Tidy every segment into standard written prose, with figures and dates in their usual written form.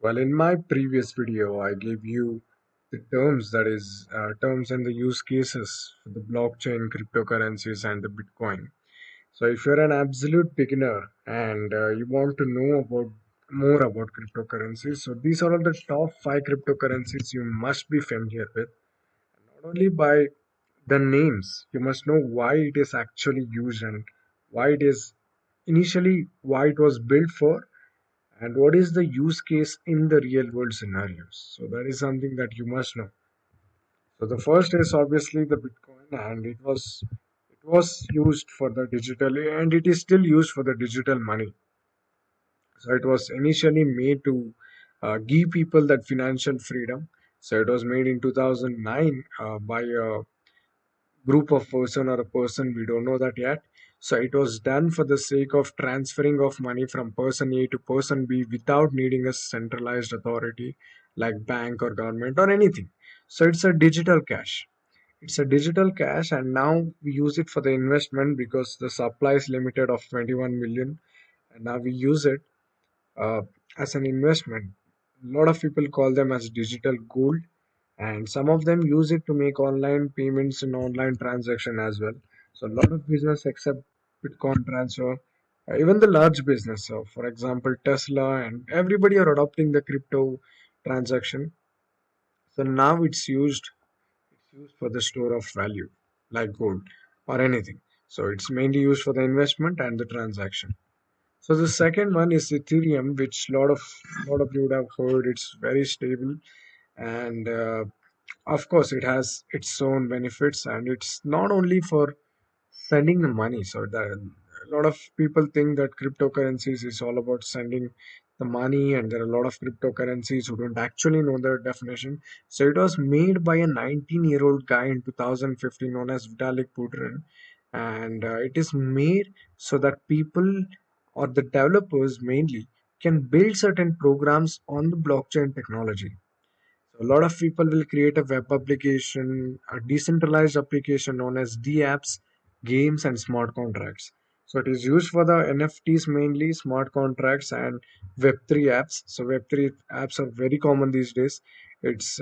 Well, in my previous video, I gave you the terms, that is, terms and the use cases for the blockchain, cryptocurrencies, and the Bitcoin. So, if you're an absolute beginner and you want to know about more about cryptocurrencies, so these are all the top five cryptocurrencies you must be familiar with. Not only by the names, you must know why it is actually used and why it is initially why it was built for and what is the use case in the real world scenarios. So that is something that you must know. So the first is obviously the Bitcoin, and it was used for the digital, and it is still used for the digital money. So it was initially made to give people that financial freedom. So it was made in 2009 by a group of person or a person, we don't know that yet. So it was done for the sake of transferring of money from person A to person B without needing a centralized authority like bank or government or anything. So it's a digital cash, and now we use it for the investment because the supply is limited of 21 million, and now we use it uh, as an investment. A lot of people call them as digital gold, and some of them use it to make online payments and online transaction as well. So a lot of business accept Bitcoin transfer, even the large business. So for example, Tesla and everybody are adopting the crypto transaction. So now it's used for the store of value like gold or anything. So it's mainly used for the investment and the transaction. So the second one is Ethereum, which lot of you would have heard. It's very stable, and of course it has its own benefits, and it's not only for sending the money. So that a lot of people think that cryptocurrencies is all about sending the money, and there are a lot of cryptocurrencies who don't actually know the definition. So it was made by a 19-year-old guy in 2015 known as Vitalik Buterin, and it is made so that people or the developers mainly can build certain programs on the blockchain technology. So a lot of people will create a web application, a decentralized application known as DApps, games, and smart contracts. So it is used for the NFTs mainly, smart contracts, and Web3 apps. So Web3 apps are very common these days. It's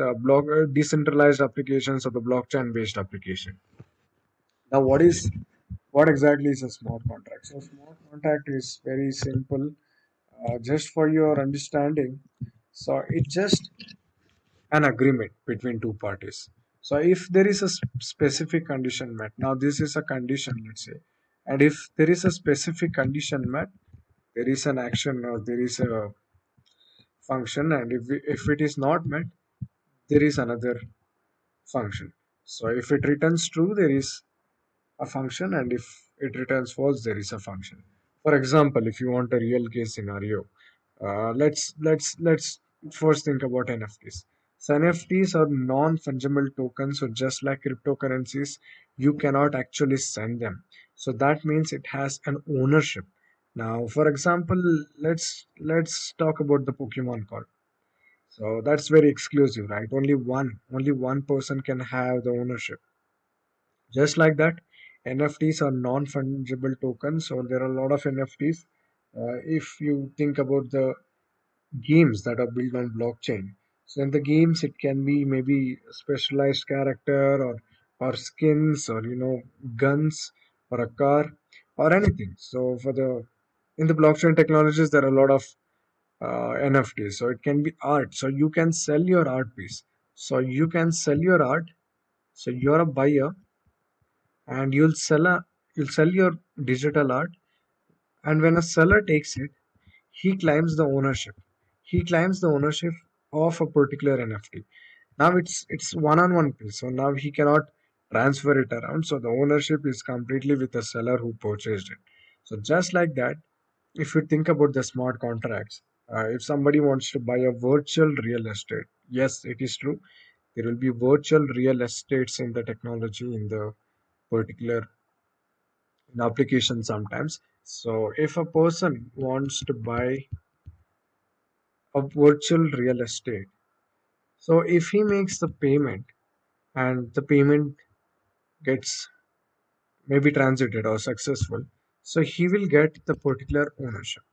decentralized applications of the blockchain-based application. Now, what exactly is a smart contract? So smart contract is very simple. Just for your understanding, so it just an agreement between two parties. So if there is a specific condition met, now this is a condition, let's say, and if there is a specific condition met, there is an action or there is a function, and if it is not met, there is another function. So if it returns true, there is a function, and if it returns false, there is a function. For example, if you want a real case scenario, let's first think about NFTs. So NFTs are non-fungible tokens, so just like cryptocurrencies, you cannot actually send them. So that means it has an ownership. Now, for example, let's talk about the Pokemon card. So that's very exclusive, right? Only one person can have the ownership. Just like that, NFTs are non-fungible tokens, so there are a lot of NFTs. If you think about the games that are built on blockchain, so in the games it can be maybe a specialized character or skins or guns or a car or anything. So for the in the blockchain technologies, there are a lot of NFTs. So it can be art. So you can sell your art piece. So you can sell your art. So you're a buyer and you'll sell your digital art, and when a seller takes it, he claims the ownership of a particular NFT. Now it's one-on-one piece, so now he cannot transfer it around, so the ownership is completely with the seller who purchased it. So just like that, if you think about the smart contracts, if somebody wants to buy a virtual real estate, yes, it is true, there will be virtual real estates in the technology, in the particular in application sometimes. So if a person wants to buy a virtual real estate, so if he makes the payment and the payment gets maybe transited or successful, so he will get the particular ownership.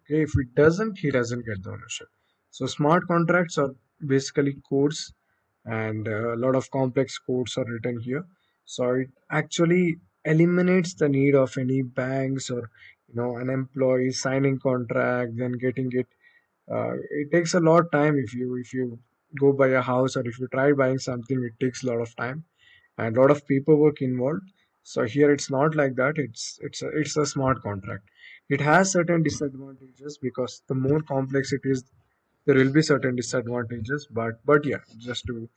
Okay, if he doesn't get the ownership. So smart contracts are basically codes, and a lot of complex codes are written here. So it actually eliminates the need of any banks or an employee signing contract, then getting it. It takes a lot of time if you go buy a house, or if you try buying something, it takes a lot of time and a lot of paperwork involved. So here it's not like that. It's a smart contract. It has certain disadvantages because the more complex it is, there will be certain disadvantages. But yeah, just to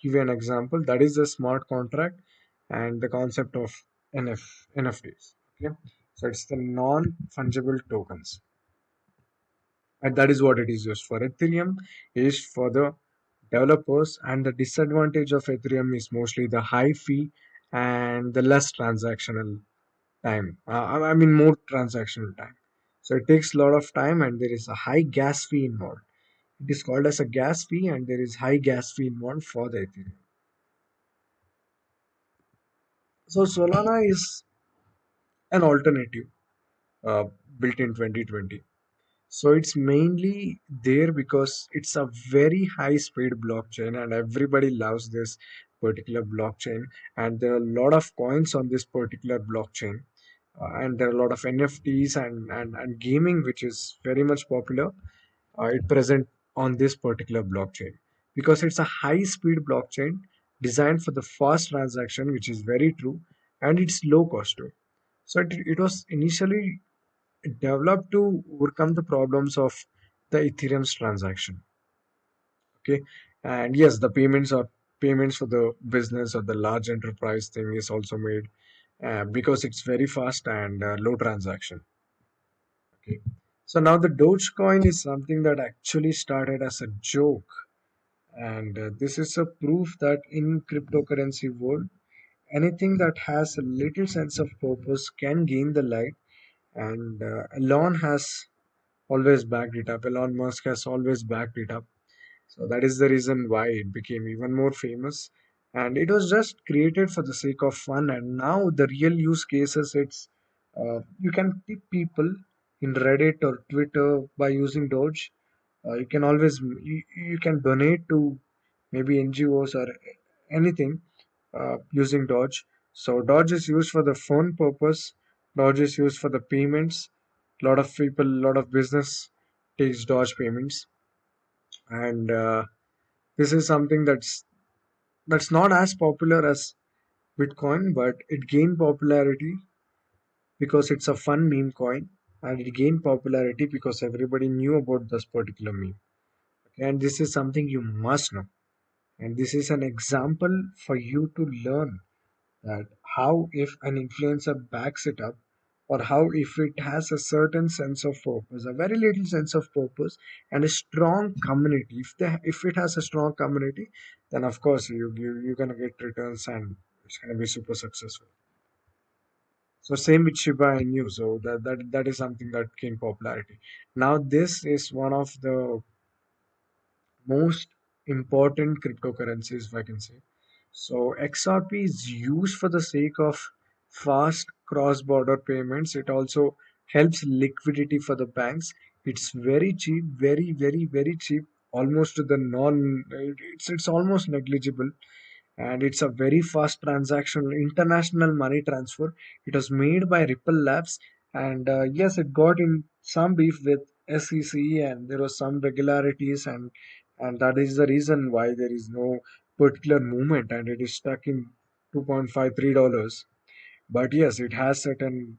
give you an example, that is the smart contract and the concept of NFTs. Okay, so it's the non-fungible tokens, and that is what it is used for. Ethereum is for the developers, and the disadvantage of Ethereum is mostly the high fee and the less transactional time. I mean, more transactional time. So it takes a lot of time, and there is a high gas fee involved. It is called as a gas fee, and there is high gas fee involved for the Ethereum. So Solana is an alternative uh, built in 2020. So it's mainly there because it's a very high speed blockchain, and everybody loves this particular blockchain. And there are a lot of coins on this particular blockchain. And there are a lot of NFTs and gaming, which is very much popular. It present on this particular blockchain because it's a high speed blockchain designed for the fast transaction, which is very true, and it's low cost too. So it was initially developed to overcome the problems of the Ethereum's transaction. Okay, and yes, the payments for the business or the large enterprise thing is also made because it's very fast and low transaction. Okay, so now the Dogecoin is something that actually started as a joke, and this is a proof that in cryptocurrency world, anything that has a little sense of purpose can gain the light. And Elon has always backed it up. Elon Musk has always backed it up. So that is the reason why it became even more famous. And it was just created for the sake of fun. And now the real use cases, it's you can tip people in Reddit or Twitter by using Doge. You can always you can donate to maybe NGOs or anything using Doge. So Doge is used for the fun purpose. Doge is used for the payments. A lot of people, a lot of business takes Doge payments, and this is something that's not as popular as Bitcoin, but it gained popularity because it's a fun meme coin, and it gained popularity because everybody knew about this particular meme. Okay, and this is something you must know, and this is an example for you to learn that how if an influencer backs it up, or how if it has a certain sense of purpose, a very little sense of purpose, and a strong community. If it has a strong community, then of course you're gonna get returns, and it's gonna be super successful. So same with Shiba Inu. So that is something that gained popularity. Now this is one of the most important cryptocurrencies, if I can say. So XRP is used for the sake of fast cross-border payments. It also helps liquidity for the banks. It's very cheap, very, very, very cheap, almost to the non. It's almost negligible, and it's a very fast transactional international money transfer. It was made by Ripple Labs, and yes, it got in some beef with SEC, and there was some regularities, and that is the reason why there is no particular movement, and it is stuck in $2.53. But yes, it has certain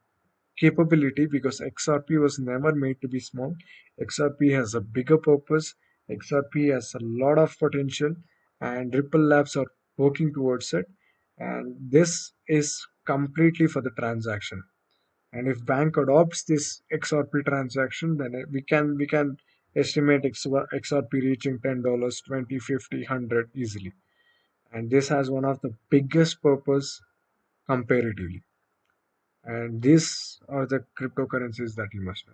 capability because XRP was never made to be small. XRP has a bigger purpose. XRP has a lot of potential, and Ripple Labs are working towards it. And this is completely for the transaction. And if bank adopts this XRP transaction, then we can estimate XRP reaching $10, 20, 50, 100 easily. And this has one of the biggest purpose comparatively. And these are the cryptocurrencies that you must know.